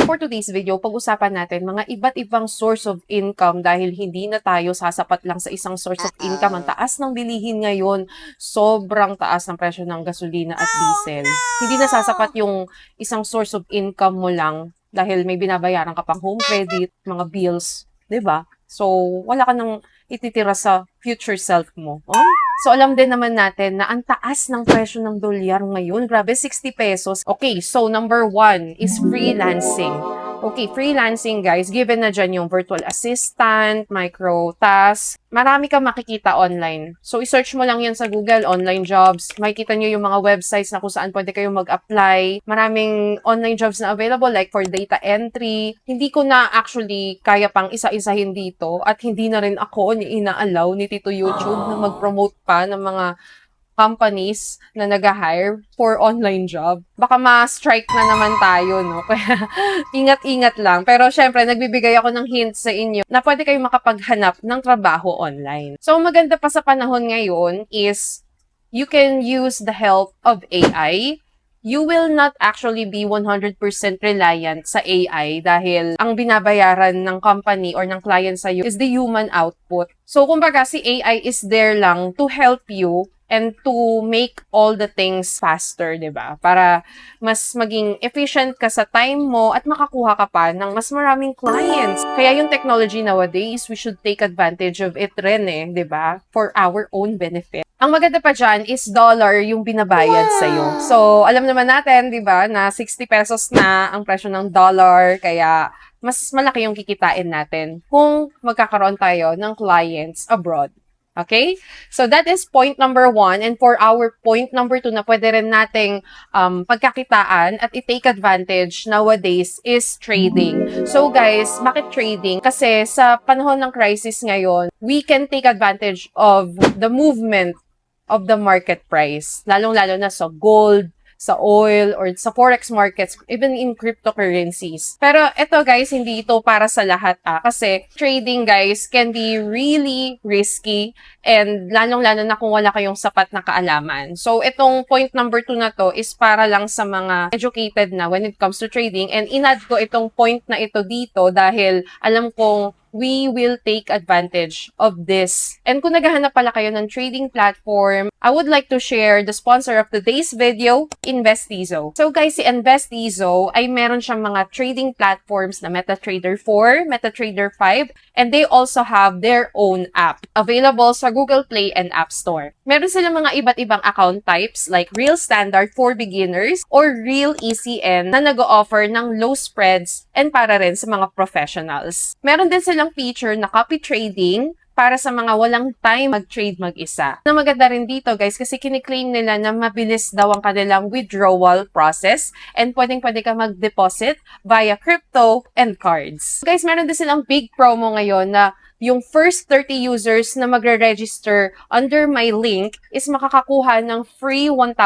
for today's video, pag-usapan natin mga iba't ibang source of income dahil hindi na tayo sasapat lang sa isang source of income. Ang taas ng bilihin ngayon, sobrang taas ng presyo ng gasolina at diesel. Hindi na sasapat yung isang source of income mo lang dahil may binabayaran ka pang home credit, mga bills, 'di ba? So, wala ka nang ititira sa future self mo. Oh? So, alam din naman natin na ang taas ng presyo ng dolyar ngayon. Grabe, 60 pesos. Okay, so number 1 is freelancing. Okay, freelancing guys, given na dyan yung virtual assistant, micro task, marami kang makikita online. So, isearch mo lang yan sa Google, online jobs. Makikita nyo yung mga websites na kung saan pwede kayong mag-apply. Maraming online jobs na available like for data entry. Hindi ko na actually kaya pang isa-isahin dito at hindi na rin ako ina-allow ni Tito YouTube na mag-promote pa ng mga companies na nag-hire for online job. Baka ma-strike na naman tayo, no? Kaya ingat-ingat lang. Pero syempre, nagbibigay ako ng hints sa inyo na pwede kayong makapaghanap ng trabaho online. So, maganda pa sa panahon ngayon is you can use the help of AI. You will not actually be 100% reliant sa AI dahil ang binabayaran ng company or ng client sa'yo is the human output. So, kumbaga, si AI is there lang to help you and to make all the things faster, 'di ba? Para mas maging efficient ka sa time mo at makakuha ka pa ng mas maraming clients. Kaya yung technology nowadays, we should take advantage of it rin 'di ba? For our own benefit. Ang maganda pa dyan is dollar yung binabayad sa'yo. So, alam naman natin, 'di ba, na 60 pesos na ang presyo ng dollar, kaya mas malaki yung kikitain natin kung magkakaroon tayo ng clients abroad. Okay? So, that is point number 1. And for our point number 2 na pwede rin nating pagkakitaan at i-take advantage nowadays is trading. So, guys, bakit trading? Kasi sa panahon ng crisis ngayon, we can take advantage of the movement of the market price. Lalong-lalo na sa gold, sa oil, or sa forex markets, even in cryptocurrencies. Pero ito guys, hindi ito para sa lahat kasi trading guys can be really risky and lalong-lalo na kung wala kayong sapat na kaalaman. So itong point number 2 na to is para lang sa mga educated na when it comes to trading, and inad ko itong point na ito dito dahil alam kong we will take advantage of this. And kung naghahanap pala kayo ng trading platform, I would like to share the sponsor of today's video, Investizo. So guys, si Investizo ay meron siyang mga trading platforms na MetaTrader 4, MetaTrader 5, and they also have their own app available sa Google Play and App Store. Meron silang mga iba't ibang account types like Real Standard for beginners or Real ECN na nag-o-offer ng low spreads and para rin sa mga professionals. Meron din silang feature na copy trading para sa mga walang time mag-trade mag-isa. Na maganda rin dito guys kasi kiniklaim nila na mabilis daw ang kanilang withdrawal process and pwedeng-pwede ka mag-deposit via crypto and cards. Guys, meron din silang big promo ngayon na yung first 30 users na magre-register under my link is makakakuha ng free $1,000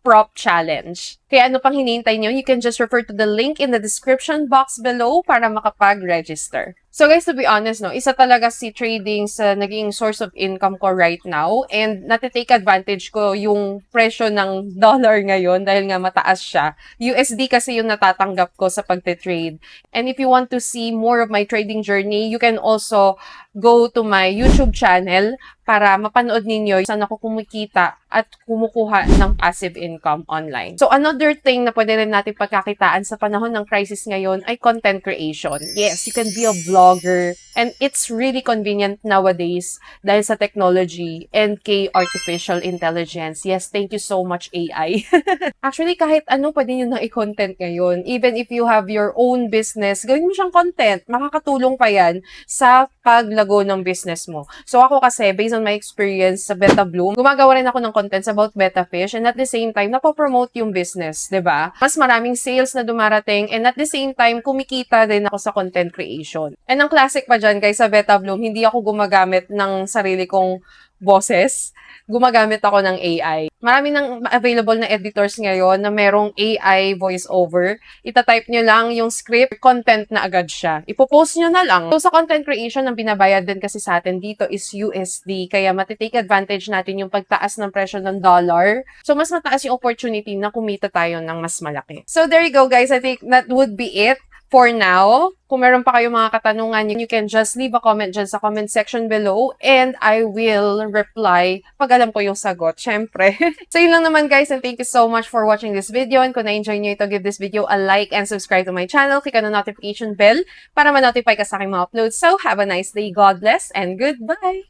prop challenge. Kaya ano pang hinihintay nyo? You can just refer to the link in the description box below para makapag-register. So guys, to be honest, no, isa talaga si trading sa naging source of income ko right now, and natitake advantage ko yung presyo ng dollar ngayon dahil nga mataas siya. USD kasi yung natatanggap ko sa pagte-trade. And if you want to see more of my trading journey, you can also go to my YouTube channel para mapanood ninyo saan ako kumikita at kumukuha ng passive income online. So another thing na pwede rin natin pagkakitaan sa panahon ng crisis ngayon ay content creation. Yes, you can be a vlogger and it's really convenient nowadays dahil sa technology and kay artificial intelligence. Yes, thank you so much AI. Actually, kahit ano pwede nyo na i-content ngayon. Even if you have your own business, gawin mo siyang content. Makakatulong pa yan sa paglago ng business mo. So ako kasi, based on my experience sa Beta Bloom, gumagawa rin ako ng contents about betta fish and at the same time, napopromote yung business, 'di ba? Mas maraming sales na dumarating and at the same time, kumikita din ako sa content creation. And ang classic pa dyan, guys, sa Beta Bloom, hindi ako gumagamit ng sarili kong boses, gumagamit ako ng AI. Marami nang available na editors ngayon na merong AI voiceover. Itatype nyo lang yung script, content na agad siya. Ipopost nyo na lang. So, sa content creation, ang binabayad din kasi sa atin dito is USD. Kaya matitake advantage natin yung pagtaas ng presyo ng dollar. So, mas mataas yung opportunity na kumita tayo ng mas malaki. So, there you go guys. I think that would be it for now. Kung meron pa kayong mga katanungan, you can just leave a comment dyan sa comment section below and I will reply pag alam ko yung sagot, syempre. So yun lang naman guys, and thank you so much for watching this video. And kung na-enjoy nyo ito, give this video a like and subscribe to my channel. Click on the notification bell para ma-notify ka sa aking mga uploads. So have a nice day, God bless, and goodbye!